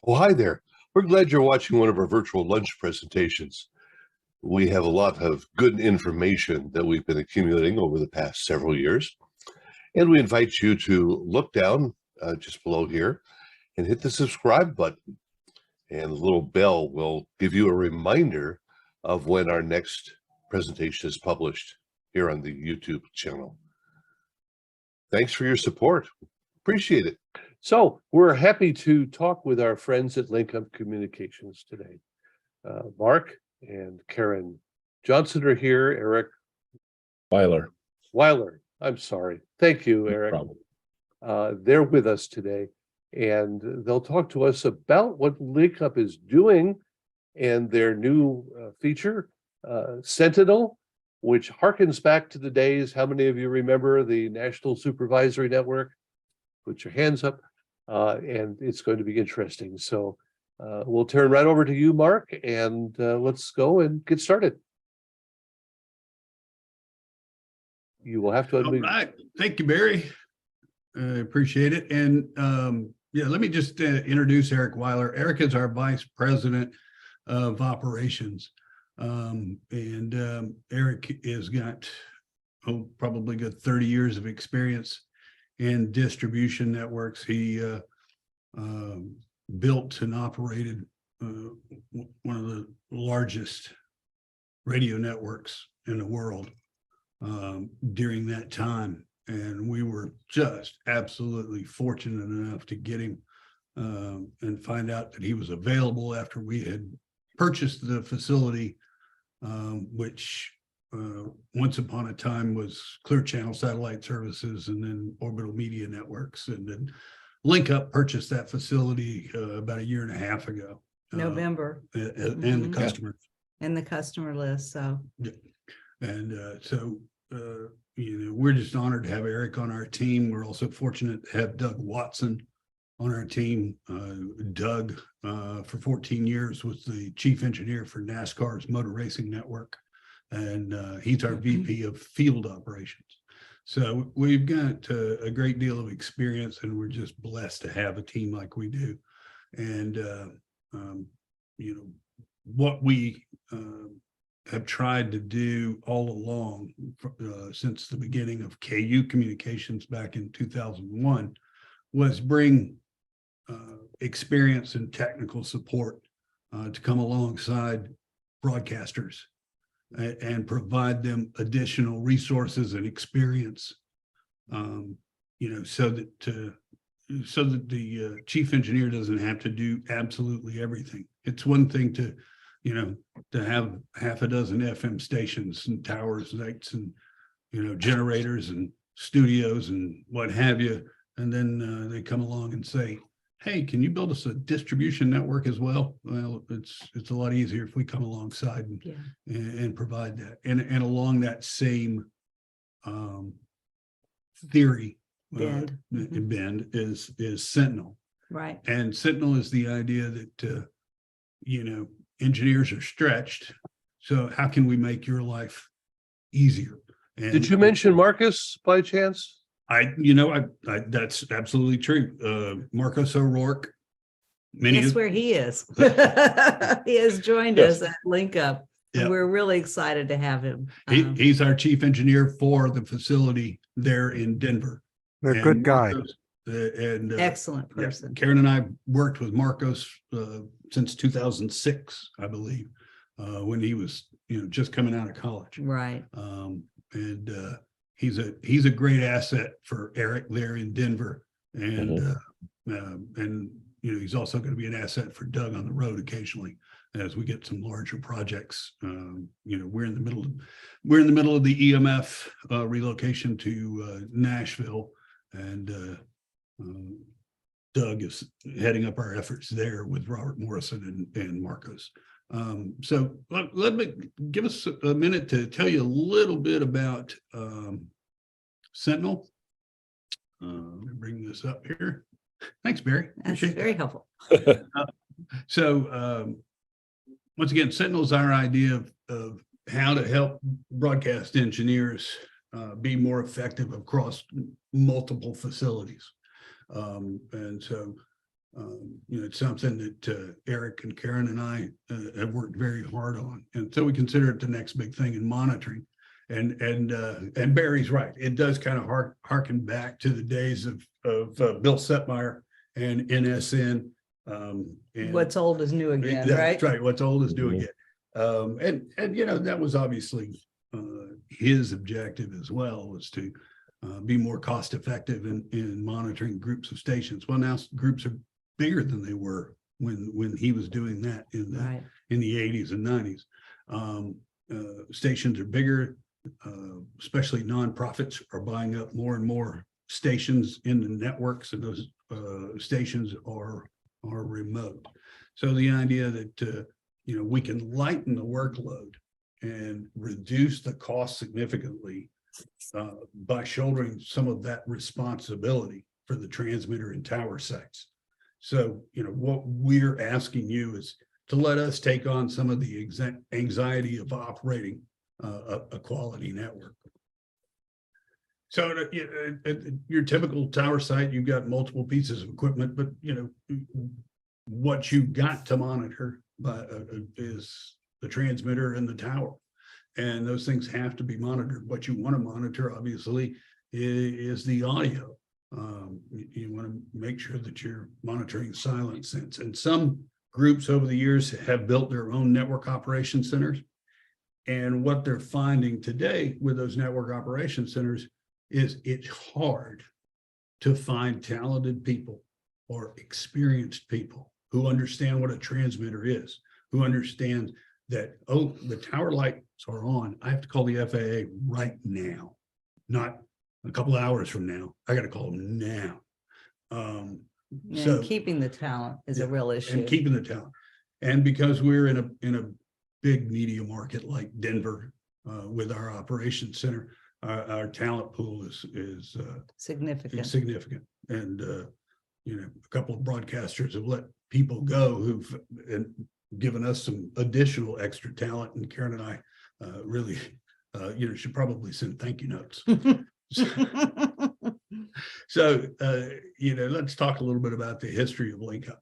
Oh, hi there. We're glad you're watching one of our virtual lunch presentations. We have a lot of good information that we've been accumulating over the past several years, and we invite you to look down just below here and hit the subscribe button, and the little bell will give you a reminder of when our next presentation is published here on the YouTube channel. Thanks for your support. Appreciate it. So we're happy to talk with our friends at LinkUp Communications today. Mark and Karen Johnson are here. Eric Wiler. I'm sorry. Thank you, Eric. No problem. They're with us today, and they'll talk to us about what LinkUp is doing and their new feature, Sentinel, which harkens back to the days. How many of you remember the National Supervisory Network? Put your hands up, and it's going to be interesting. So we'll turn right over to you, Mark, and let's go and get started. You will have to unmute. All right. Thank you, Barry. I appreciate it. And yeah, let me just introduce Eric Wiler. Eric is our Vice President of Operations. Eric has got probably got 30 years of experience in distribution networks. He built and operated one of the largest radio networks in the world during that time. And we were just absolutely fortunate enough to get him and find out that he was available after we had purchased the facility, which once upon a time was Clear Channel Satellite Services and then Orbital Media Networks. And then LinkUp purchased that facility about 1.5 years ago. November. And the customers. And the customer list, so. Yeah. And we're just honored to have Eric on our team. We're also fortunate to have Doug Watson on our team. Doug, for 14 years, was the chief engineer for NASCAR's motor racing network. And he's our VP of field operations. So we've got a great deal of experience, and we're just blessed to have a team like we do. And, what we have tried to do all along since the beginning of KU Communications back in 2001 was bring experience and technical support to come alongside broadcasters and provide them additional resources and experience, so that the chief engineer doesn't have to do absolutely everything. It's one thing to have half a dozen FM stations and towers, lights, and generators and studios and what have you, and then they come along and say, hey, can you build us a distribution network as well? Well, it's a lot easier if we come alongside and provide that. And along that same theory, bend is Sentinel. Right. And Sentinel is the idea that, engineers are stretched. So how can we make your life easier? And Did you mention Marcus by chance? That's absolutely true. Marcos O'Rourke. Guess where he is. He has joined us at LinkUp. Yep. We're really excited to have him. He's our chief engineer for the facility there in Denver. They're a good guy. Excellent person. Karen and I worked with Marcos since 2006, I believe, when he was just coming out of college. Right. He's a great asset for Eric there in Denver, and he's also going to be an asset for Doug on the road occasionally as we get some larger projects. We're in the middle of the EMF relocation to Nashville, and Doug is heading up our efforts there with Robert Morrison and Marcos. So let me give us a minute to tell you a little bit about Sentinel. Let me bring this up here. Thanks, Barry. That's very helpful. So once again, Sentinel is our idea of how to help broadcast engineers be more effective across multiple facilities. And so It's something that Eric and Karen and I have worked very hard on, and so we consider it the next big thing in monitoring. And Barry's right; it does kind of harken back to the days of Bill Setmeyer and NSN. And What's old is new again, that's right? right. What's old is new again. And that was obviously his objective as well, was to be more cost effective in monitoring groups of stations. Well, now groups are bigger than they were when he was doing that in the 80s and 90s. Stations are bigger, especially nonprofits are buying up more and more stations in the networks, and those stations are remote. So the idea that we can lighten the workload and reduce the cost significantly by shouldering some of that responsibility for the transmitter and tower sites. So, what we're asking you is to let us take on some of the anxiety of operating a quality network. So your typical tower site, you've got multiple pieces of equipment, but what you got to monitor is the transmitter and the tower, and those things have to be monitored. What you want to monitor, obviously, is the audio. You want to make sure that you're monitoring silent sense. And some groups over the years have built their own network operation centers. And what they're finding today with those network operation centers is it's hard to find talented people or experienced people who understand what a transmitter is, who understand that, oh, the tower lights are on. I have to call the FAA right now, not a couple of hours from now. I got to call them now. So keeping the talent is a real issue. And keeping the talent. And because we're in a big media market like Denver, with our operations center, our talent pool is significant. And a couple of broadcasters have let people go who've given us some additional extra talent, and Karen and I really should probably send thank you notes. So let's talk a little bit about the history of LinkUp.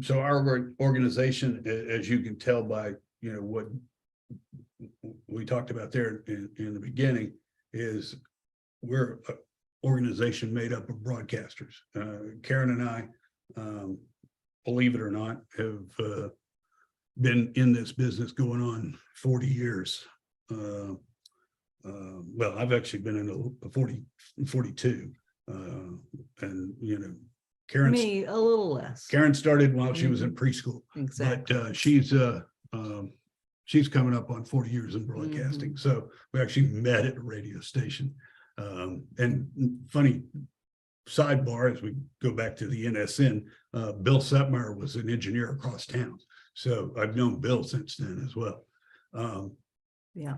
So our organization, as you can tell by what we talked about there in the beginning, is we're an organization made up of broadcasters. Karen and I, believe it or not, have been in this business going on 40 years. Well, I've actually been in 42, and Karen, me a little less. Karen started while she was in preschool. Exactly. But she's coming up on 40 years in broadcasting. So we actually met at a radio station. And funny sidebar, as we go back to the NSN, Bill Setmeyer was an engineer across town. So I've known Bill since then as well.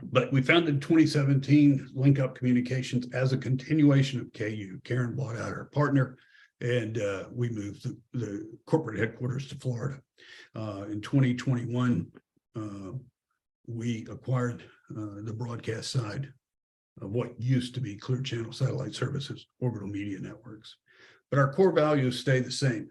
But we founded in 2017 LinkUp Communications as a continuation of KU. Karen bought out her partner, and we moved the corporate headquarters to Florida. In 2021, we acquired the broadcast side of what used to be Clear Channel Satellite Services, Orbital Media Networks. But our core values stay the same,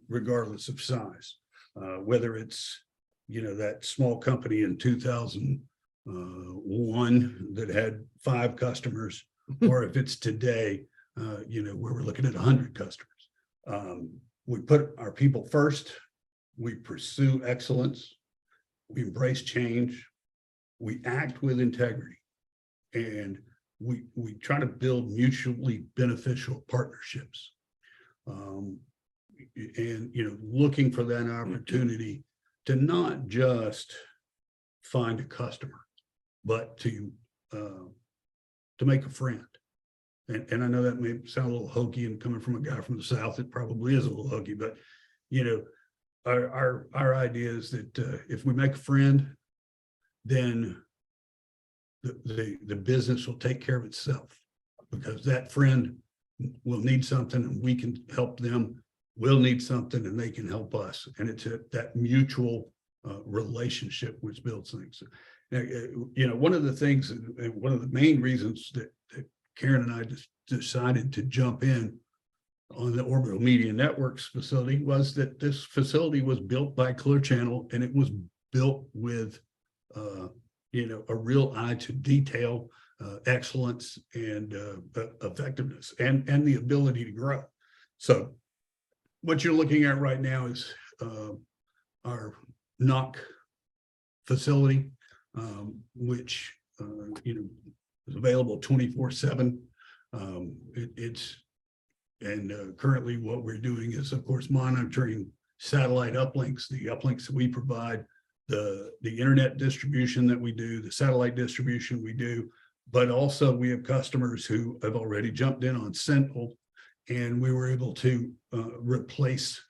regardless of size. Whether it's, that small company in 2001 that had 5 customers, or if it's today, where we're looking at 100 customers. We put our people first. We pursue excellence. We embrace change. We act with integrity. And we try to build mutually beneficial partnerships. And looking for that opportunity to not just find a customer, but to make a friend. And I know that may sound a little hokey, and coming from a guy from the South, it probably is a little hokey, but our idea is that if we make a friend, then the business will take care of itself, because that friend will need something and we can help them. We'll need something and they can help us. And it's that mutual relationship which builds things. Now, one of the things, one of the main reasons that Karen and I just decided to jump in on the Orbital Media Networks facility was that this facility was built by Clear Channel, and it was built with, a real eye to detail, excellence, and effectiveness, and the ability to grow. So what you're looking at right now is our NOC facility, which is available 24/7. Currently what we're doing is, of course, monitoring satellite uplinks, the uplinks that we provide, the internet distribution that we do, the satellite distribution we do, but also we have customers who have already jumped in on Sentinel, and we were able to replace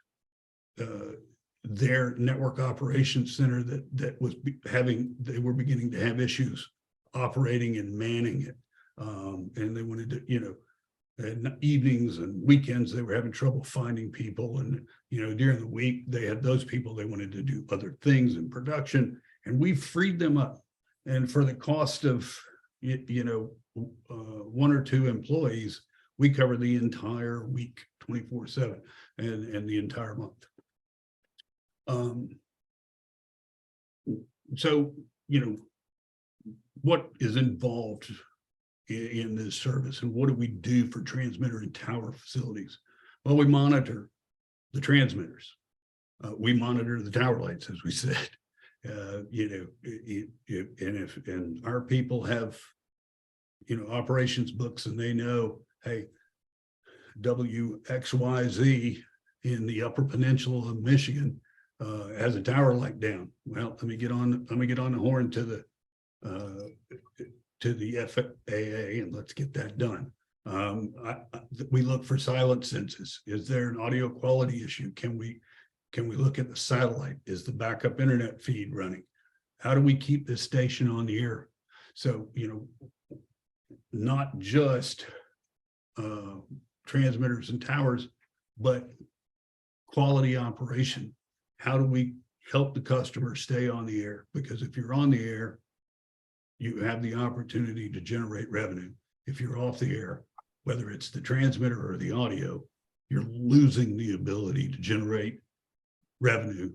their network operations center that was they were beginning to have issues operating and manning it. And they wanted to, and evenings and weekends, they were having trouble finding people. And, during the week, they had those people, they wanted to do other things in production, and we freed them up. And for the cost of, 1 or 2 employees, we cover the entire week, 24/7, and the entire month. So, what is involved in this service, and what do we do for transmitter and tower facilities? Well, we monitor the transmitters. We monitor the tower lights, as we said. And our people have, operations books, and they know, hey, WXYZ in the Upper Peninsula of Michigan has a tower light down. Well, let me get on the horn to the FAA, and let's get that done. We look for silent senses. Is there an audio quality issue? Can we look at the satellite? Is the backup internet feed running? How do we keep this station on the air? So, not just transmitters and towers, but quality operation. How do we help the customer stay on the air? Because if you're on the air, you have the opportunity to generate revenue. If you're off the air, whether it's the transmitter or the audio, you're losing the ability to generate revenue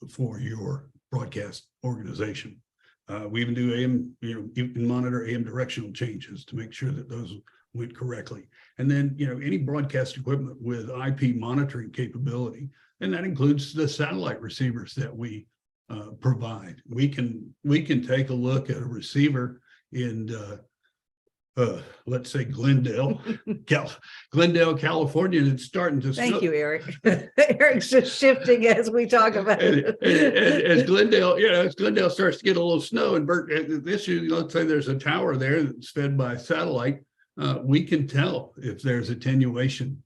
for your broadcast organization. We even do AM, you can monitor AM directional changes to make sure that those went correctly. And then, any broadcast equipment with IP monitoring capability, and that includes the satellite receivers that we provide. We can take a look at a receiver in let's say Glendale, California, and it's starting to snow. Thank you, Eric. Eric's just shifting as we talk about it. As Glendale starts to get a little snow, and let's say there's a tower there that's fed by satellite, we can tell if there's attenuation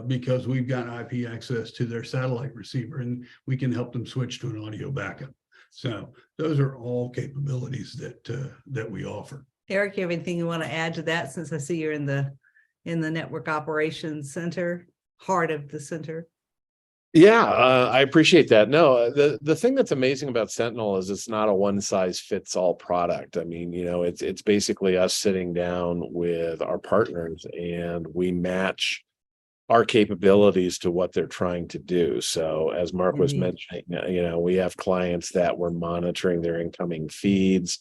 because we've got IP access to their satellite receiver, and we can help them switch to an audio backup. So those are all capabilities that we offer. Eric, you have anything you want to add to that, since I see you're in the network operations center, heart of the center? Yeah, I appreciate that. No, the thing that's amazing about Sentinel is it's not a one size fits all product. I mean, it's basically us sitting down with our partners, and we match our capabilities to what they're trying to do. So as Mark was mentioning, we have clients that we're monitoring their incoming feeds.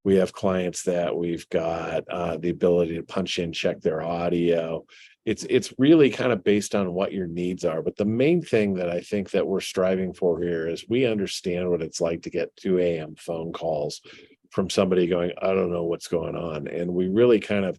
We have clients that we've got the ability to punch in, check their audio. It's really kind of based on what your needs are. But the main thing that I think that we're striving for here is we understand what it's like to get 2 a.m. phone calls from somebody going, I don't know what's going on. And we really kind of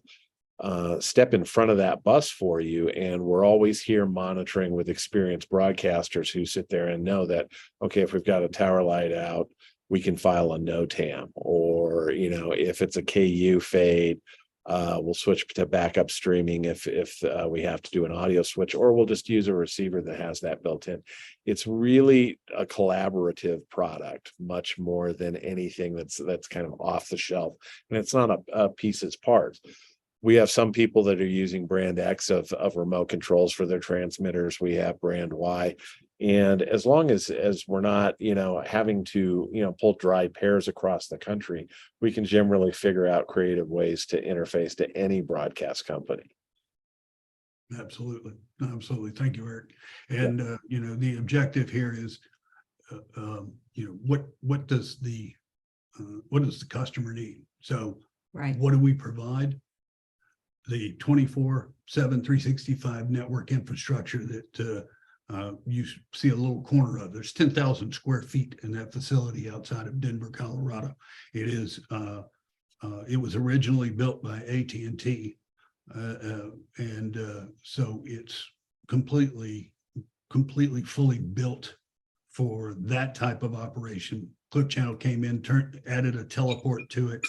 step in front of that bus for you. And we're always here monitoring with experienced broadcasters who sit there and know that, okay, if we've got a tower light out, we can file a NOTAM, or, if it's a KU fade, we'll switch to backup streaming if we have to do an audio switch, or we'll just use a receiver that has that built in. It's really a collaborative product, much more than anything that's kind of off the shelf. And it's not a piece's parts. We have some people that are using brand X of remote controls for their transmitters. We have brand Y. And as long as we're not, having to, pull dry pairs across the country, we can generally figure out creative ways to interface to any broadcast company. Absolutely. Absolutely. Thank you, Eric. And, you know, the objective here is, you know, what does the customer need? So Right. what do we provide? The 24/7, 365 network infrastructure that you see a little corner of. There's 10,000 square feet in that facility outside of Denver, Colorado. It is, it was originally built by AT&T. So it's completely fully built for that type of operation. Clear Channel came in, added a teleport to it.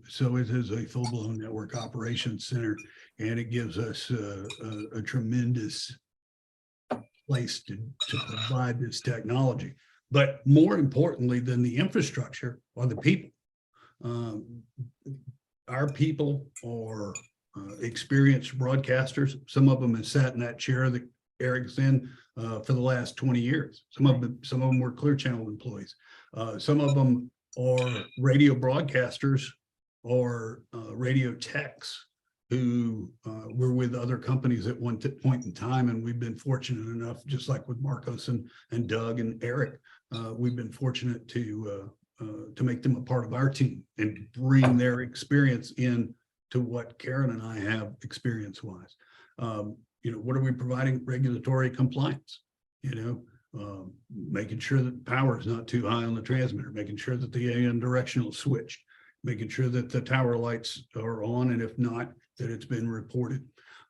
So it is a full-blown network operations center, and it gives us a tremendous place to provide this technology. But more importantly than the infrastructure are the people. Our people are experienced broadcasters. Some of them have sat in that chair that Eric's in for the last 20 years. Some of them were Clear Channel employees. Some of them are radio broadcasters or radio techs who were with other companies at one point in time. And we've been fortunate enough, just like with Marcos and Doug and Eric, we've been fortunate to make them a part of our team and bring their experience in to what Karen and I have experience-wise. You know, what are we providing? Regulatory compliance, you know, making sure that power is not too high on the transmitter, making sure that the AM directional is switched, making sure that the tower lights are on, and if not, that it's been reported.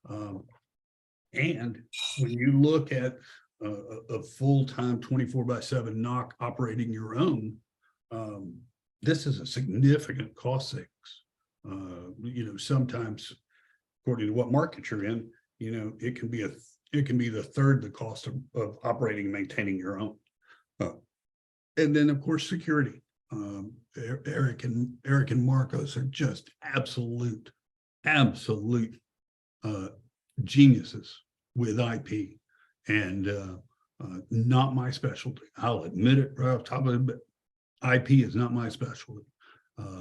And when you look at a full-time 24/7 NOC operating your own, this is a significant cost savings. You know, sometimes, according to what market you're in, you know, it can be the third the cost of operating and maintaining your own. And then, of course, security. Eric and Marcos are just absolute geniuses with IP, and not my specialty. I'll admit it right off the top of it, but IP is not my specialty.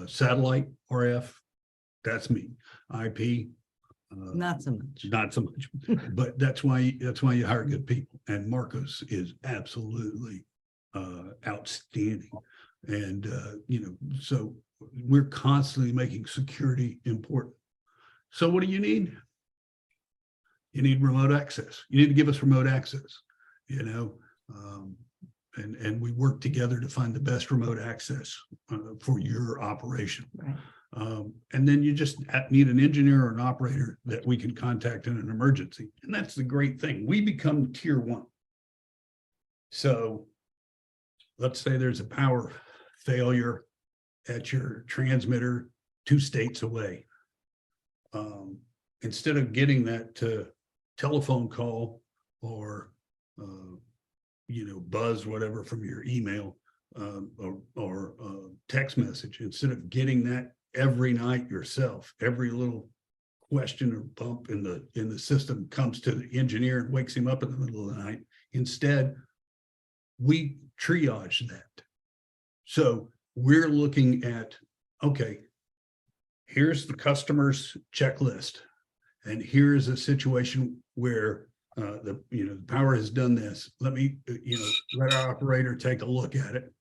Satellite RF, that's me. IP, Not so much. not so much. But that's why you hire good people. And Marcos is absolutely outstanding. And you know, so we're constantly making security important. So what do you need? You need remote access. You need to give us remote access, you know, and we work together to find the best remote access for your operation. Right. And then you just need an engineer or an operator that we can contact in an emergency. And that's the great thing. We become tier one. So let's say there's a power failure at your transmitter 2 states away. Instead of getting that telephone call or you know, buzz, whatever, from your email or text message, instead of getting that every night yourself, every little question or bump in the system comes to the engineer and wakes him up in the middle of the night. Instead, we triage that. So we're looking at, okay, here's the customer's checklist, and here's a situation where the power has done this. Let me, let our operator take a look at it,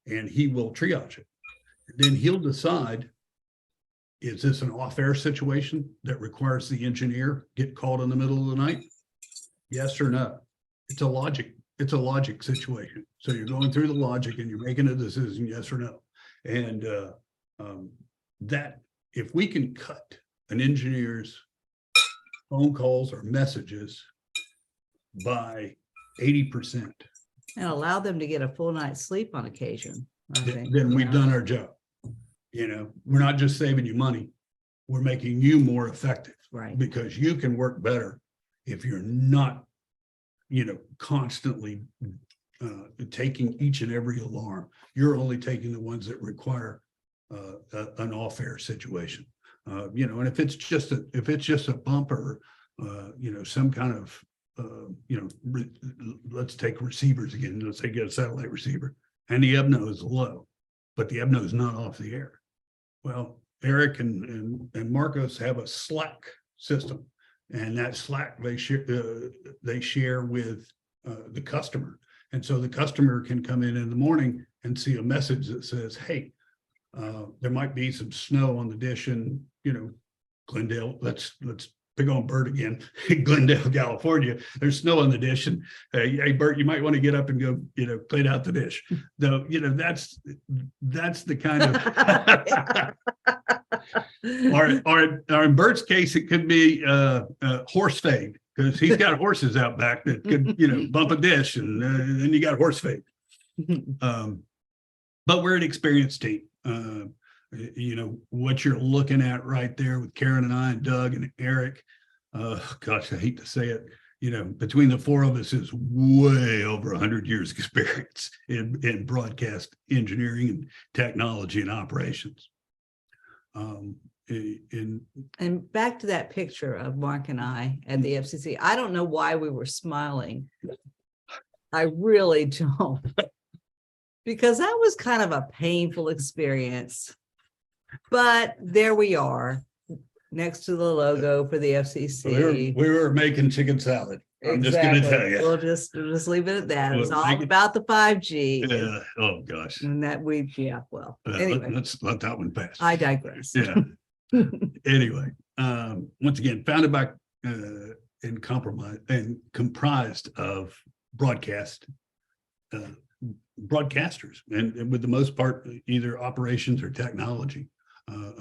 and he will triage it. Then he'll decide, is this an off-air situation that requires the engineer get called in the middle of the night? Yes or no? It's a logic situation. So you're going through the logic and you're making a decision, yes or no. And that, if we can cut an engineer's phone calls or messages by 80%, And allow them to get a full night's sleep on occasion. I think, then we've done our job. We're not just saving you money, we're making you more effective. Right. Because you can work better if you're not, constantly taking each and every alarm. You're only taking the ones that require an off-air situation. And if it's just a bump or some kind of let's take receivers again. Let's say get a satellite receiver and the EBNO is low, but the EBNO is not off the air. Well, Eric and Marcos have a Slack system, and that Slack they share with the customer. And so the customer can come in the morning and see a message that says, hey, there might be some snow on the dish in, Glendale. Let's pick on Bert again, Glendale, California. There's snow on the dish, and hey, Bert, you might want to get up and go, clean out the dish. Though, that's the kind of, or in Bert's case, it could be horse fade, because he's got horses out back that could, bump a dish, and then you got horse fade. But we're an experienced team. What you're looking at right there with Karen and I and Doug and Eric, gosh, I hate to say it, between the four of us is way over 100 years experience in broadcast engineering and technology and operations. And back to that picture of Mark and I at the FCC, I don't know why we were smiling. I really don't. Because that was kind of a painful experience. But there we are, next to the logo for the FCC. We were making chicken salad. I'm just going to tell you. We'll just leave it at that. It was all about the 5G. Oh gosh. And that anyway. Let's let that one pass. I digress. Yeah. Anyway, once again, founded by and comprised of broadcasters, and with the most part, either operations or technology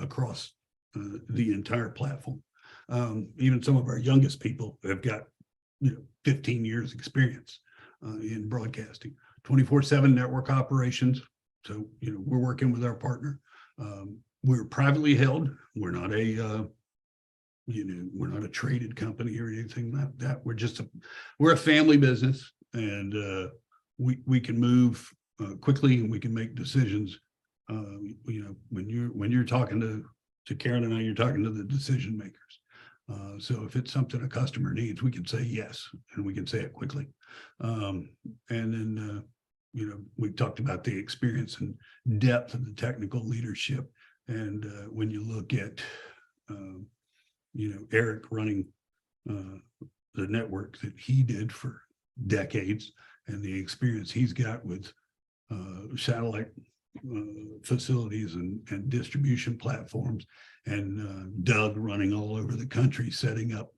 across the entire platform. Even some of our youngest people have got 15 years experience in broadcasting, 24/7 network operations. So we're working with our partner. We're privately held. We're not a we're not a traded company or anything like that. We're a family business, and we can move quickly, and we can make decisions. When you're talking to Karen and I, you're talking to the decision makers. So if it's something a customer needs, we can say yes, and we can say it quickly. And then we talked about the experience and depth of the technical leadership. And when you look at Eric running the network that he did for decades, and the experience he's got with satellite facilities and distribution platforms, and Doug running all over the country, setting up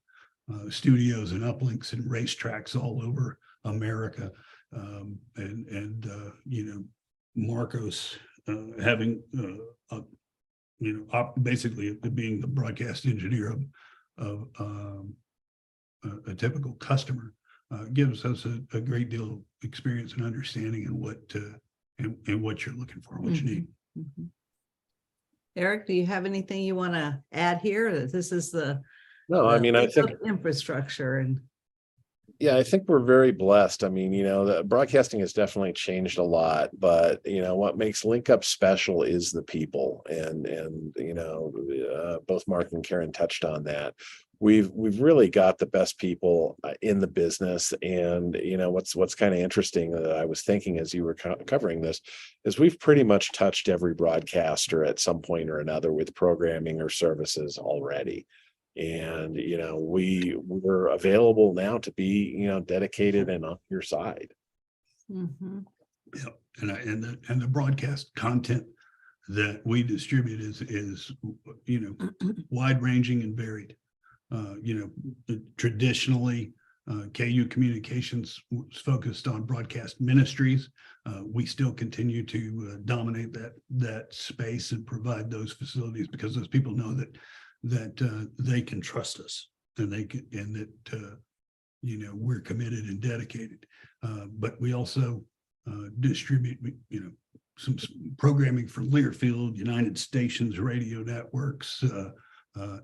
studios and uplinks and racetracks all over America, and Marcos having basically being the broadcast engineer of a typical customer. Gives us a great deal of experience and understanding in what you're looking for, what you need. Mm-hmm. Eric, do you have anything you want to add here? This is the I think infrastructure and. Yeah, I think we're very blessed. The broadcasting has definitely changed a lot, but what makes LinkUp special is the people, and both Mark and Karen touched on that. We've really got the best people in the business, and what's kind of interesting that I was thinking as you were covering this is we've pretty much touched every broadcaster at some point or another with programming or services already. And we're available now to be dedicated and on your side. Mm-hmm. Yeah, and the broadcast content that we distribute is wide ranging and varied. Traditionally, KU Communications was focused on broadcast ministries. We still continue to dominate that space and provide those facilities, because those people know that they can trust us, and that we're committed and dedicated. But we also distribute some programming for Learfield, United Stations Radio Networks,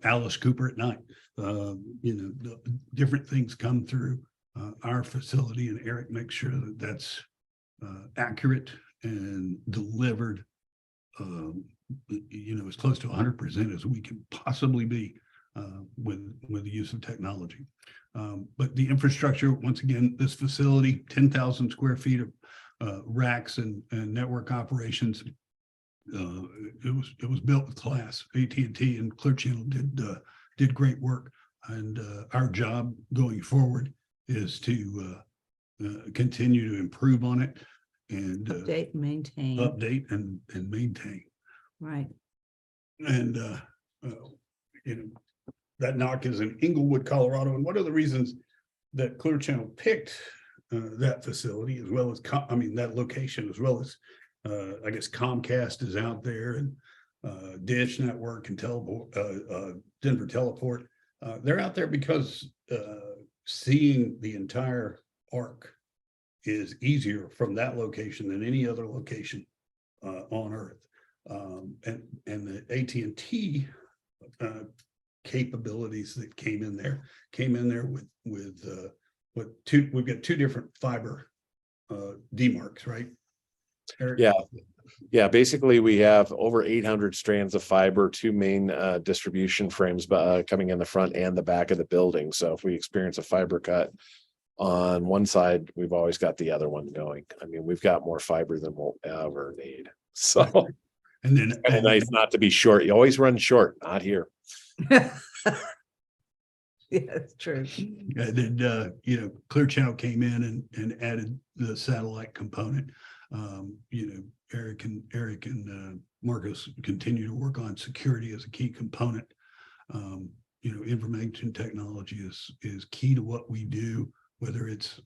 Alice Cooper at night. The different things come through our facility, and Eric makes sure that that's accurate and delivered as close to 100% as we can possibly be with the use of technology. But the infrastructure, once again, this facility, 10,000 square feet of racks and network operations. It was built with class. AT&T and Clear Channel did great work And our job going forward is to continue to improve on it and Update and maintain. update and maintain. Right. And you know, that knock is in Inglewood, Colorado. And one of the reasons that Clear Channel picked that facility, as well as that location, as well as I guess Comcast is out there, and Dish Network and Denver Teleport. They're out there because seeing the entire arc is easier from that location than any other location on Earth. And the AT&T capabilities that came in there with we've got two different fiber demarcs, right? Eric? Yeah, basically we have over 800 strands of fiber, two main distribution frames coming in the front and the back of the building. So if we experience a fiber cut on one side, we've always got the other one going. I mean, we've got more fiber than we'll ever need. So and then it's nice not to be short. You always run short, not here. Yeah, it's true. And then Clear Channel came in and added the satellite component. Eric and Marcus continue to work on security as a key component. Information technology is key to what we do, whether it's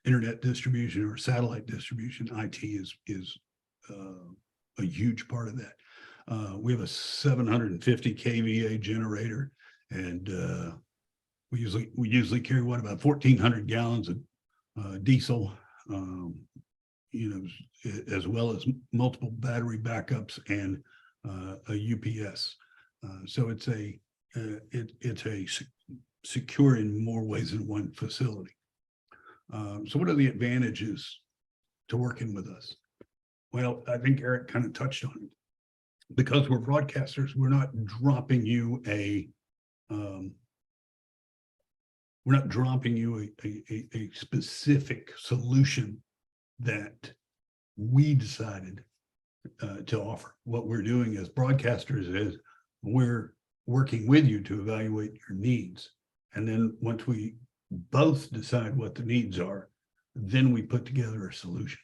internet distribution or satellite distribution. IT is a huge part of that. We have a 750 kVA generator, and we usually carry about 1,400 gallons of diesel. As well as multiple battery backups and a UPS. So it's a secure in more ways than one facility. So what are the advantages to working with us? Well, I think Eric kind of touched on it. Because we're broadcasters, we're not dropping you a specific solution that we decided to offer. What we're doing as broadcasters is we're working with you to evaluate your needs. And then once we both decide what the needs are, then we put together a solution.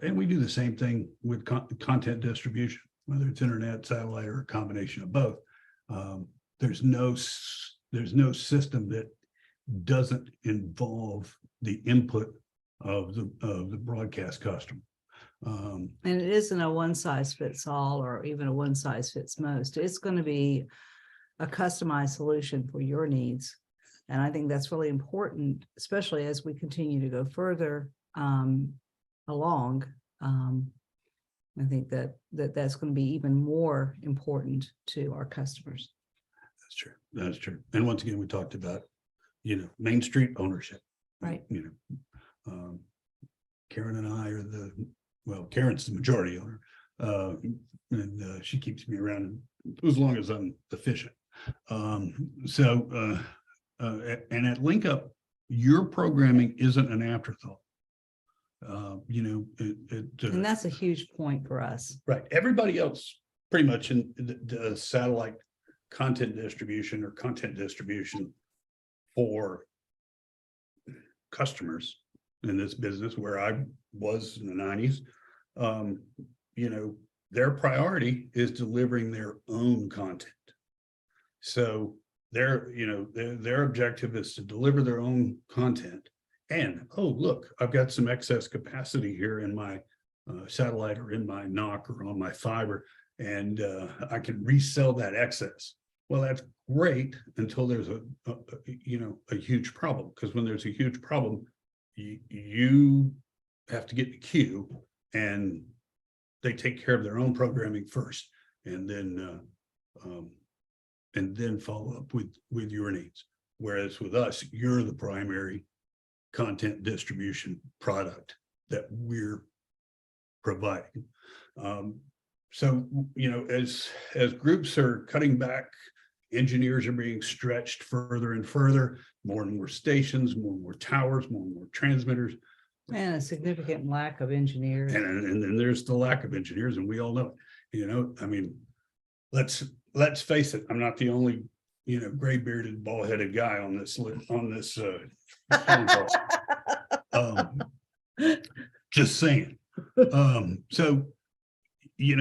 And we do the same thing with content distribution, whether it's internet, satellite, or a combination of both. There's no system that doesn't involve the input of the broadcast customer. And it isn't a one size fits all or even a one size fits most. It's going to be a customized solution for your needs. And I think that's really important, especially as we continue to go further along. I think that's going to be even more important to our customers. That's true. And once again, we talked about, Main Street ownership. Right. Karen and I are Karen's the majority owner, and she keeps me around as long as I'm efficient. And at LinkUp, your programming isn't an afterthought. And that's a huge point for us. Right. Everybody else pretty much in the satellite content distribution for customers in this business where I was in the 90s. Their priority is delivering their own content. So their objective is to deliver their own content. And, oh, look, I've got some excess capacity here in my satellite or in my NOC or on my fiber, and I can resell that excess. Well, that's great until there's a huge problem, because when there's a huge problem, you have to get the queue, and they take care of their own programming first, and then follow up with your needs. Whereas with us, you're the primary content distribution product that we're providing. So, as groups are cutting back, engineers are being stretched further and further, more and more stations, more and more towers, more and more transmitters. And a significant lack of engineers. And then there's the lack of engineers, and we all know it. Let's face it, I'm not the only gray bearded, bald headed guy on this phone call. Just saying. So,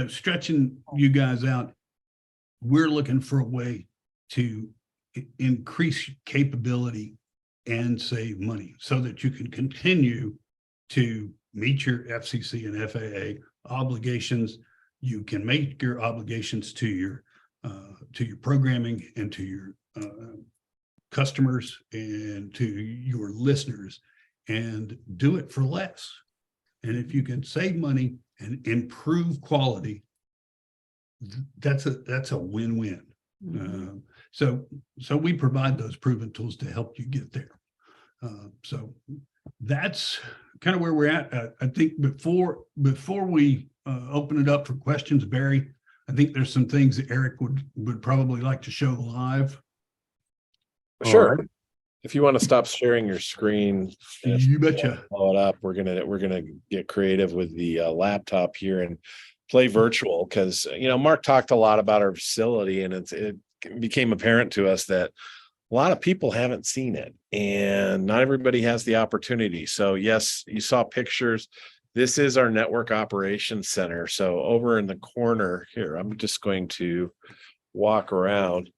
stretching you guys out, we're looking for a way to increase capability and save money so that you can continue to meet your FCC and FAA obligations. You can make your obligations to your programming and to your customers and to your listeners, and do it for less. And if you can save money and improve quality, that's a win-win. Mm-hmm. So we provide those proven tools to help you get there. So that's kind of where we're at. I think before we open it up for questions, Barry, I think there's some things that Eric would probably like to show live. Sure. Right. If you want to stop sharing your screen, you betcha. Blow it up. We're gonna get creative with the laptop here and play virtual, because Mark talked a lot about our facility, and it became apparent to us that a lot of people haven't seen it, and not everybody has the opportunity. So yes, you saw pictures. This is our network operations center. So over in the corner here, I'm just going to walk around.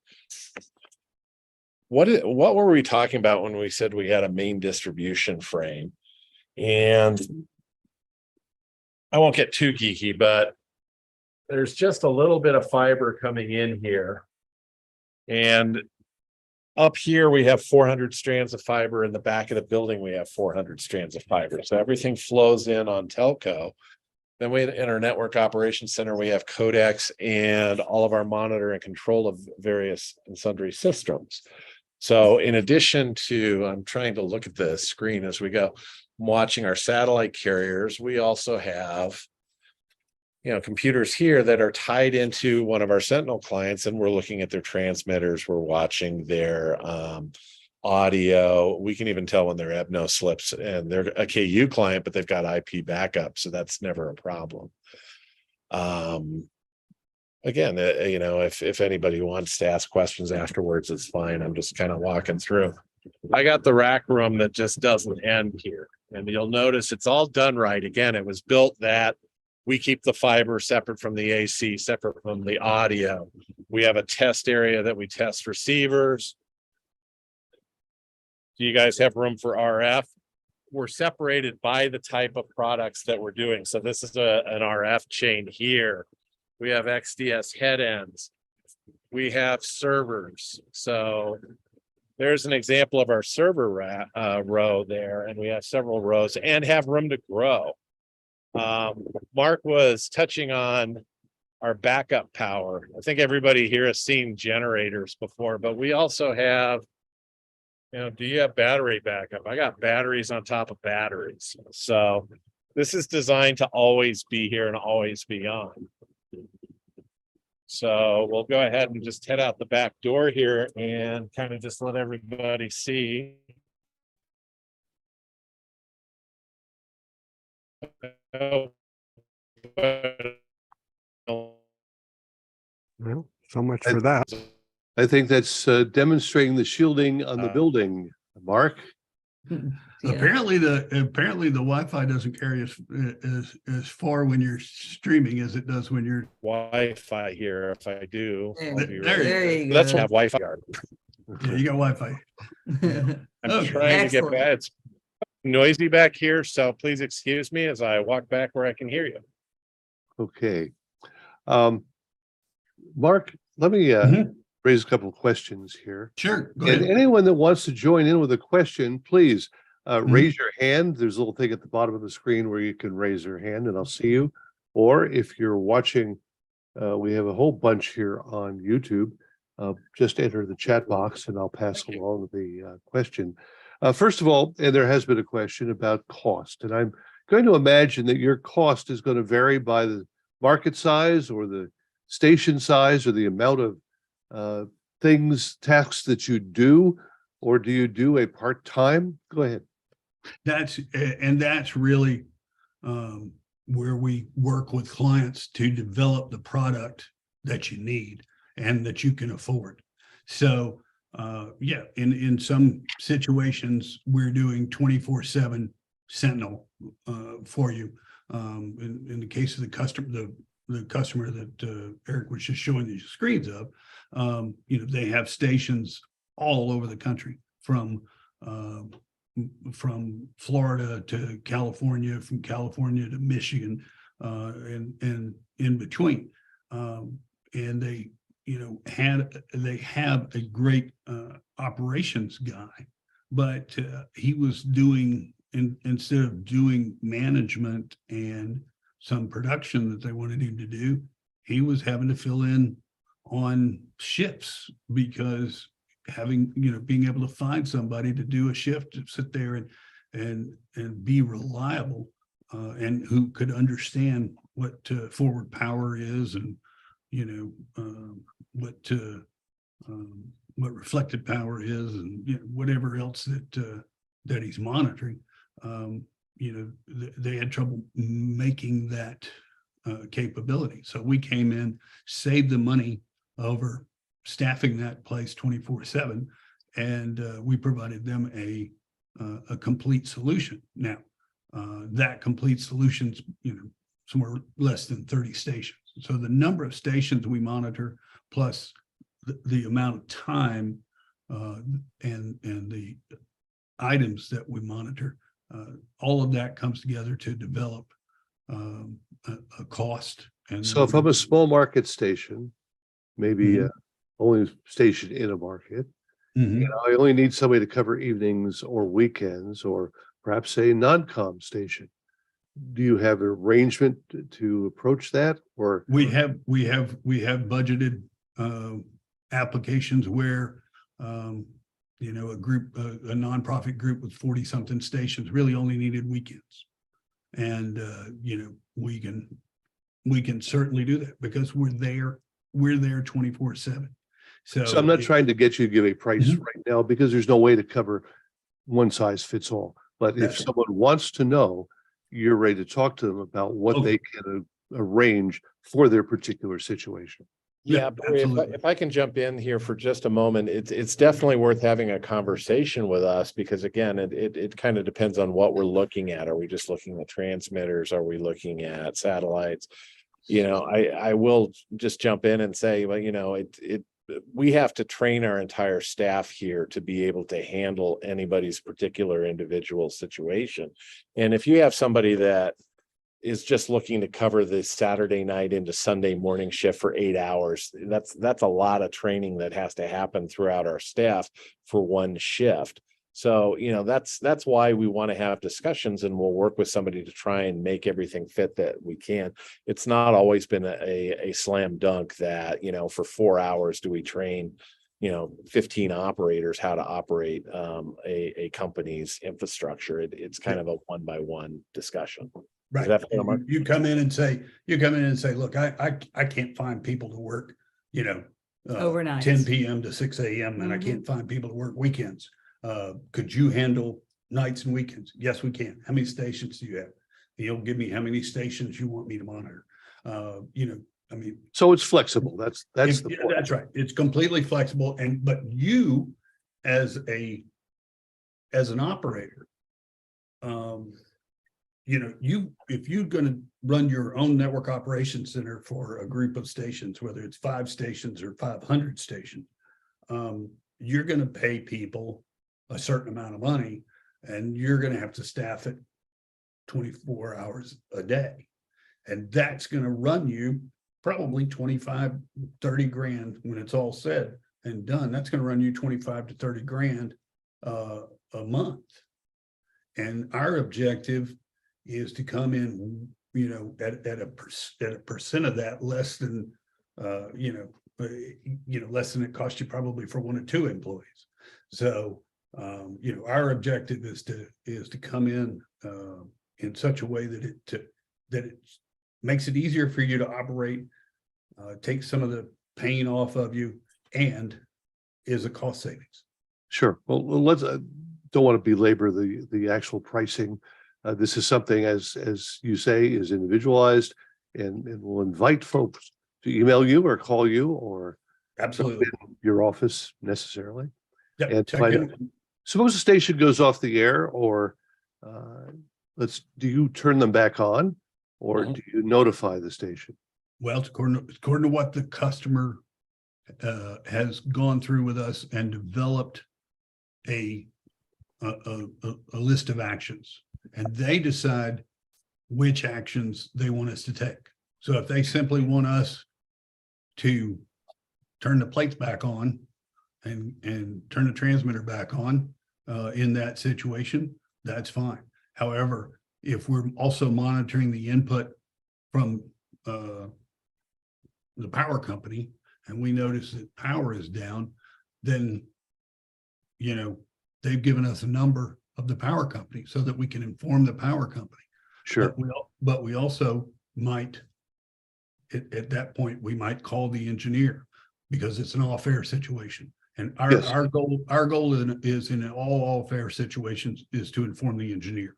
What were we talking about when we said we had a main distribution frame? And I won't get too geeky, but there's just a little bit of fiber coming in here. And up here, we have 400 strands of fiber. In the back of the building, we have 400 strands of fiber. So everything flows in on telco. Then in our network operations center, we have codecs and all of our monitor and control of various and sundry systems. So in addition to, I'm trying to look at the screen as we go, I'm watching our satellite carriers. We also have computers here that are tied into one of our Sentinel clients, and we're looking at their transmitters. We're watching their audio. We can even tell when their EBNO slips, and they're a KU client, but they've got IP backup, so that's never a problem. Again, if anybody wants to ask questions afterwards, it's fine. I'm just kind of walking through. I got the rack room that just doesn't end here, and you'll notice it's all done right. Again, it was built that we keep the fiber separate from the AC, separate from the audio. We have a test area that we test receivers. Do you guys have room for RF? We're separated by the type of products that we're doing. So this is an RF chain here. We have XDS head ends. We have servers. So there's an example of our server row there, and we have several rows and have room to grow. Mark was touching on our backup power. I think everybody here has seen generators before, but we also have, do you have battery backup? I got batteries on top of batteries. So this is designed to always be here and always be on. So we'll go ahead and just head out the back door here and kind of just let everybody see. Well, so much for that. I think that's demonstrating the shielding on the building, Mark. Yeah. Apparently the Wi-Fi doesn't carry as far when you're streaming as it does when you're Wi-Fi here. If I do, There you go. Let's have Wi-Fi. Yeah, you got Wi-Fi. I'm trying to get back. It's noisy back here, so please excuse me as I walk back where I can hear you. Okay. Mark, let me raise a couple of questions here. Sure. Go And ahead. anyone that wants to join in with a question, please raise your hand. There's a little thing at the bottom of the screen where you can raise your hand and I'll see you. Or if you're watching, we have a whole bunch here on YouTube. Just enter the chat box and I'll pass along the question. First of all, and there has been a question about cost, and I'm going to imagine that your cost is going to vary by the market size or the station size or the amount of tasks that you do, or do you do a part-time? Go ahead. That's really where we work with clients to develop the product that you need and that you can afford. So, yeah, in some situations, we're doing 24/7 Sentinel for you. In the case of the customer that Eric was just showing you screens of, they have stations all over the country, from Florida to California, from California to Michigan, and in between. And they have a great operations guy, but he was doing, instead of doing management and some production that they wanted him to do, he was having to fill in on shifts, because being able to find somebody to do a shift, to sit there and be reliable, and who could understand what forward power is, and what reflected power is, and whatever else that he's monitoring. They had trouble making that capability. So we came in, saved the money over staffing that place 24/7, and we provided them a complete solution. Now, that complete solution's somewhere less than 30 stations. So the number of stations we monitor, plus the amount of time and the items that we monitor, all of that comes together to develop a cost. And So if I'm a small market station, maybe only station in a market, I only need somebody to cover evenings or weekends, or perhaps a non-com station. Do you have an arrangement to approach that? Or we have budgeted applications where a nonprofit group with 40 something stations really only needed weekends. And we can certainly do that, because we're there 24/7. So I'm not trying to get you to give a price right now, because there's no way to cover one size fits all. But if someone wants to know, you're ready to talk to them about what they can arrange for their particular situation. Yeah, if I can jump in here for just a moment, it's definitely worth having a conversation with us, because again, it kind of depends on what we're looking at. Are we just looking at transmitters? Are we looking at satellites? I will just jump in and say, well, we have to train our entire staff here to be able to handle anybody's particular individual situation. And if you have somebody that is just looking to cover the Saturday night into Sunday morning shift for 8 hours, that's a lot of training that has to happen throughout our staff for one shift. So, that's why we want to have discussions, and we'll work with somebody to try and make everything fit that we can. It's not always been a slam dunk that, for 4 hours do we train, 15 operators how to operate a company's infrastructure. It's kind of a one-by-one discussion. Right. You come in and say, look, I can't find people to work, overnight 10 p.m. to 6 a.m. and I can't find people to work weekends. Could you handle nights and weekends? Yes, we can. How many stations do you have? Give me how many stations you want me to monitor. So it's flexible. That's the point. That's right. It's completely flexible. But you, as an operator, if you're going to run your own network operations center for a group of stations, whether it's 5 stations or 500 stations, you're going to pay people a certain amount of money, and you're going to have to staff it 24 hours a day. And that's going to run you probably 25, 30 grand when it's all said and done. That's going to run you 25 to 30 grand a month. And our objective is to come in, at a percent of that, less than, less than it costs you probably for 1 or 2 employees. So, our objective is to come in such a way that it makes it easier for you to operate, take some of the pain off of you, and is a cost savings. Sure. Well, let's don't want to belabor the actual pricing. This is something, as you say, is individualized, and we'll invite folks to email you or call you or Absolutely. in your office necessarily. Yeah. And check find in. out. Suppose the station goes off the air, or do you turn them back on, or do you notify the station? Well, it's according to what the customer has gone through with us and developed a list of actions, and they decide which actions they want us to take. So if they simply want us to turn the plates back on and turn the transmitter back on in that situation, that's fine. However, if we're also monitoring the input from the power company and we notice that power is down, then, you know, they've given us a number of the power company so that we can inform the power company. Sure. But we also might, at that point, we might call the engineer because it's an all-fair situation. And our goal is in all fair situations is to inform the engineer.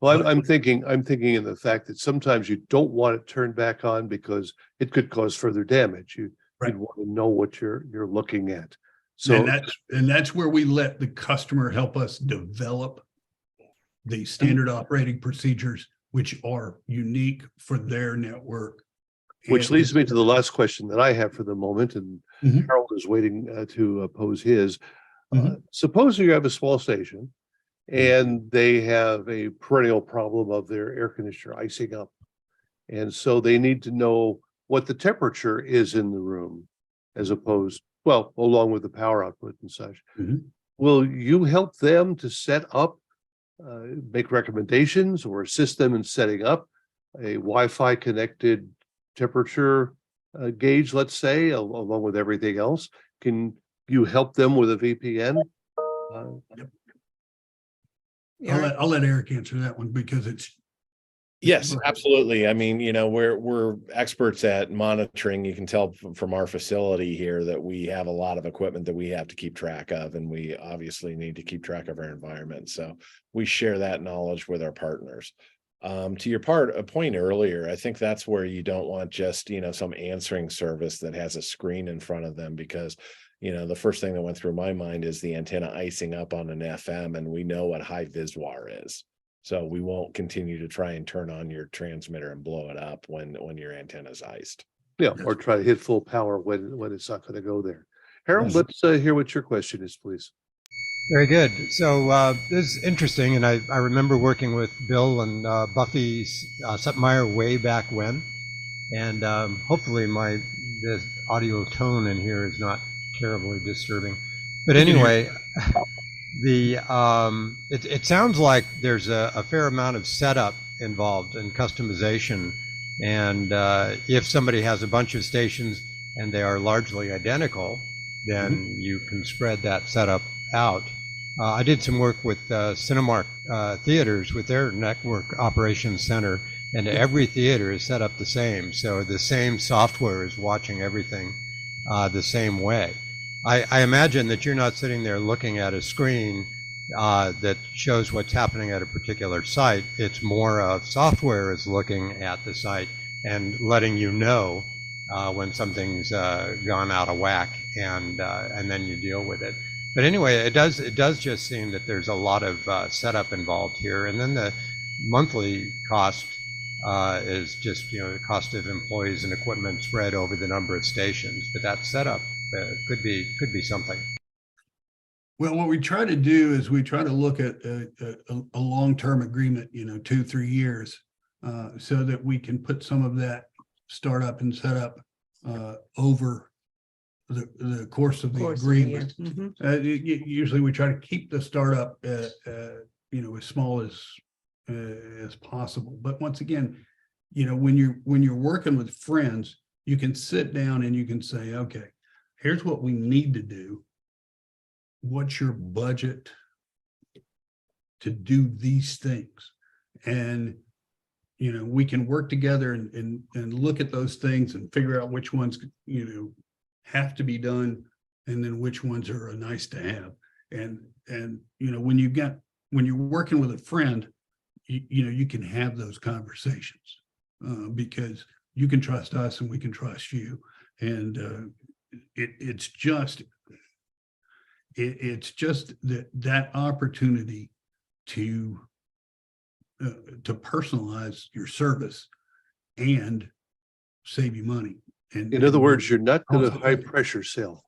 Well, I'm thinking in the fact that sometimes you don't want it turned back on because it could cause further damage. You'd want to know what you're looking at. So and that's where we let the customer help us develop the standard operating procedures, which are unique for their network. Which leads me to the last question that I have for the moment, and Harold is waiting to pose his. Suppose you have a small station and they have a perennial problem of their air conditioner icing up. And so they need to know what the temperature is in the room, as opposed, well, along with the power output and such. Will you help them to set up, make recommendations or assist them in setting up a Wi-Fi connected temperature gauge, let's say, along with everything else? Can you help them with a VPN? I'll let Eric answer that one because it's. Yes, absolutely. I mean, you know, we're experts at monitoring. You can tell from our facility here that we have a lot of equipment that we have to keep track of, and we obviously need to keep track of our environment. So we share that knowledge with our partners. To your point earlier, I think that's where you don't want just, you know, some answering service that has a screen in front of them, because, you know, the first thing that went through my mind is the antenna icing up on an FM, and we know what high VisWAR is. So we won't continue to try and turn on your transmitter and blow it up when your antenna is iced. Yeah, or try to hit full power when it's not going to go there. Harold, let's hear what your question is, please. Very good. So this is interesting, and I remember working with Bill and Buffy Sutmeyer way back when, and hopefully the audio tone in here is not terribly disturbing. But anyway, it sounds like there's a fair amount of setup involved in customization, and if somebody has a bunch of stations and they are largely identical, then you can spread that setup out. I did some work with Cinemark theaters with their network operations center, and every theater is set up the same. So the same software is watching everything the same way. I imagine that you're not sitting there looking at a screen that shows what's happening at a particular site. It's more of software is looking at the site and letting you know when something's gone out of whack, and then you deal with it. But anyway, it does just seem that there's a lot of setup involved here, and then the monthly cost is just, you know, the cost of employees and equipment spread over the number of stations. But that setup could be something. Well, what we try to do is we try to look at a long-term agreement, you know, 2-3 years, so that we can put some of that startup and setup over the course of the agreement. Usually we try to keep the startup you know, as small as possible. But once again, you know, when you're working with friends, you can sit down and you can say, okay, here's what we need to do. What's your budget to do these things? And, you know, we can work together and look at those things and figure out which ones, you know, have to be done, and then which ones are nice to have. And you know, when you're working with a friend, you know, you can have those conversations because you can trust us and we can trust you, and it's just that opportunity to personalize your service and save you money. And In other words, you're not going to cost high effective. pressure sell.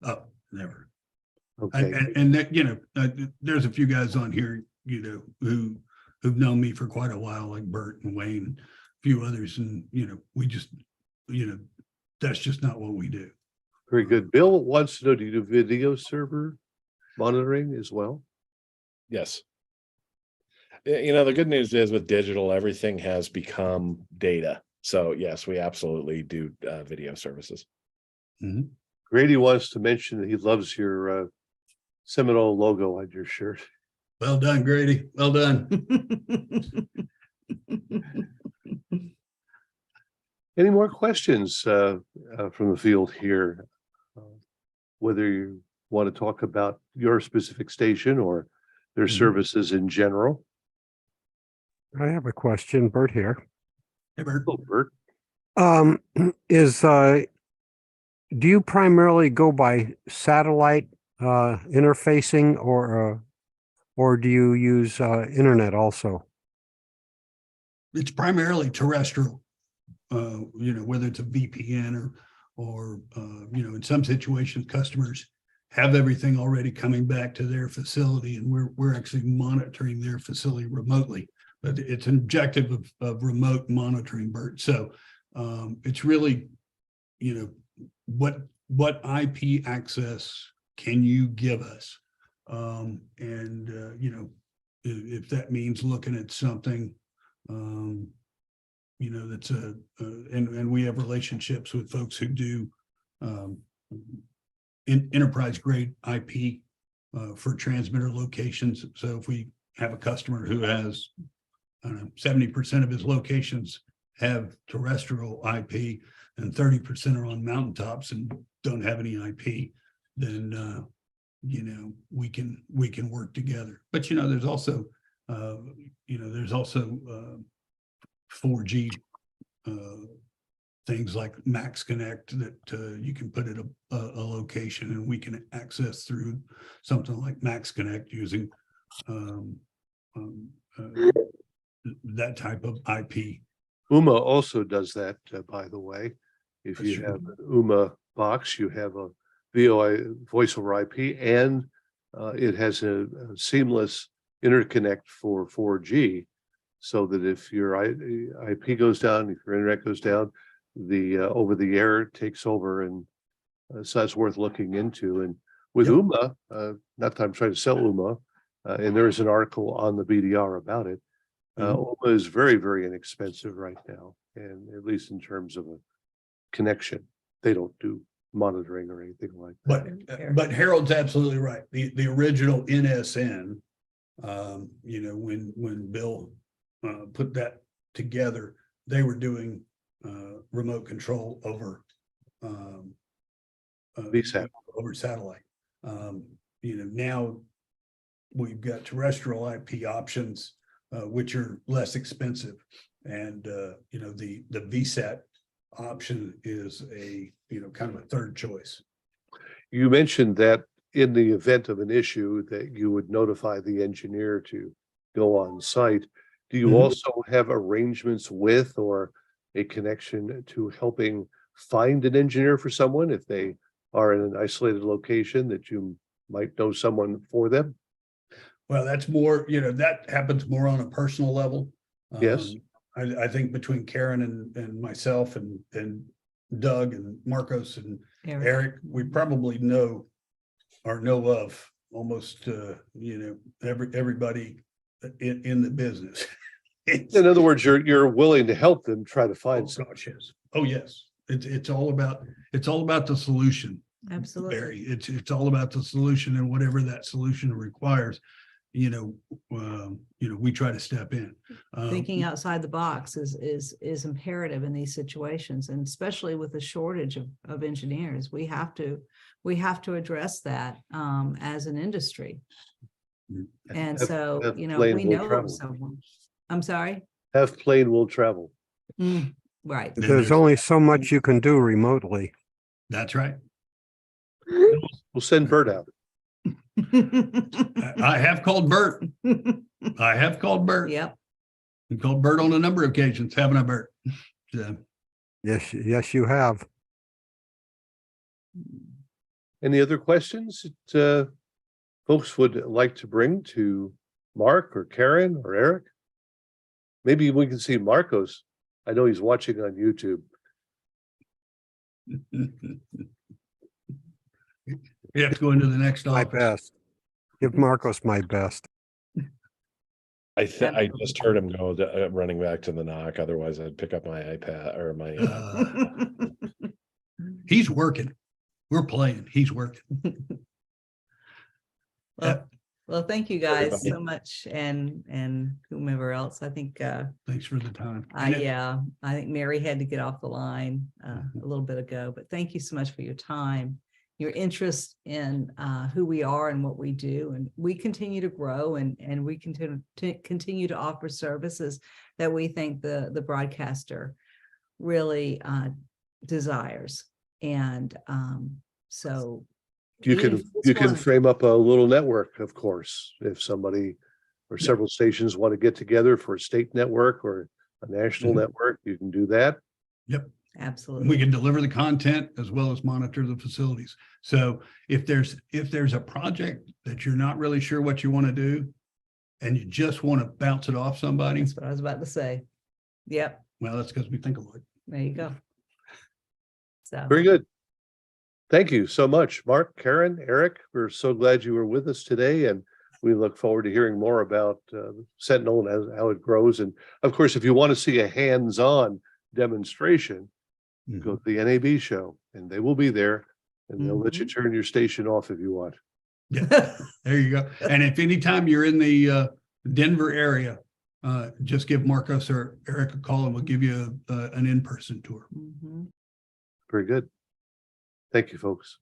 Oh, never. Okay. And that, there's a few guys on here, who've known me for quite a while, like Bert and Wayne, and a few others. And, we just, that's just not what we do. Very good. Bill wants to know, do you do video server monitoring as well? Yes. The good news is with digital, everything has become data. So yes, we absolutely do video services. Mm-hmm. Grady wants to mention that he loves your Seminole logo on your shirt. Well done, Grady. Well done. Any more questions from the field here? Whether you want to talk about your specific station or their services in general. I have a question, Bert here. Hey, Bert. Oh, Bert. Do you primarily go by satellite interfacing or do you use internet also? It's primarily terrestrial, whether it's a VPN or in some situations, customers have everything already coming back to their facility, and we're actually monitoring their facility remotely. But it's an objective of remote monitoring, Bert. So it's really, what IP access can you give us? If that means looking at something, that's and we have relationships with folks who do enterprise grade IP for transmitter locations. So if we have a customer who has 70% of his locations have terrestrial IP and 30% are on mountaintops and don't have any IP, then we can work together. But there's also 4G things like Max Connect that you can put at a location, and we can access through something like Max Connect using that type of IP. UMA also does that, by the way. If That's you true. have an UMA box, you have a voice over IP, and it has a seamless interconnect for 4G, so that if your IP goes down, if your internet goes down, the over the air takes over, and so that's worth looking into. And with Yep. UMA, not that I'm trying to sell UMA, and there is an article on the BDR about it. UMA is very, very inexpensive right now, and at least in terms of a connection, they don't do monitoring or anything like that. But Harold's absolutely right. The original NSN, when Bill put that together, they were doing remote control over VSAT. over satellite. Now we've got terrestrial IP options, which are less expensive, and the VSAT option is a kind of a third choice. You mentioned that in the event of an issue that you would notify the engineer to go on site. Do you also have arrangements with or a connection to helping find an engineer for someone if they are in an isolated location, that you might know someone for them? Well, that's more, that happens more on a personal level. Yes. I think between Karen and myself and Doug and Marcos and Eric, we probably know of almost everybody in the business. In other words, you're willing to help them try to find Oh gosh, yes. Oh yes. It's all about the solution. Absolutely. Barry. It's all about the solution, and whatever that solution requires, we try to step in. Thinking outside the box is imperative in these situations, and especially with the shortage of engineers, we have to address that as an industry. And so, we know of someone. I'm sorry. Have plane will travel. Right. There's only so much you can do remotely. That's right. We'll send Bert out. I have called Bert. I have called Bert. Yep. I've called Bert on a number of occasions, haven't I, Bert? So, Yes, you have. Any other questions that folks would like to bring to Mark or Karen or Eric? Maybe we can see Marcos. I know he's watching on YouTube. you have to go into the next My office. best. Give Marcos my best. I just heard him go running back to the knock. Otherwise, I'd pick up my iPad or my. He's working. We're playing. He's working. Well, thank you guys Everybody. so much, and whomever else. I think Thanks for the time. I think Mary had to get off the line a little bit ago, but thank you so much for your time, your interest in who we are and what we do, and we continue to grow and we continue to offer services that we think the broadcaster really desires, and so You can frame up a little network, of course, if somebody or several stations want to get together for a state network or a national network, you can do that. Yep. Absolutely. We can deliver the content as well as monitor the facilities. So if there's a project that you're not really sure what you want to do and you just want to bounce it off somebody, That's what I was about to say. Yep. well, that's because we think alike. There you go. So Very good. Thank you so much, Mark, Karen, Eric. We're so glad you were with us today, and we look forward to hearing more about Sentinel and how it grows. And of course, if you want to see a hands-on demonstration, go to the NAB show, and they will be there, and they'll let you turn your station off if you want. Yeah, there you go. And if anytime you're in the Denver area, just give Marcos or Eric a call, and we'll give you an in-person tour. Very good. Thank you, folks.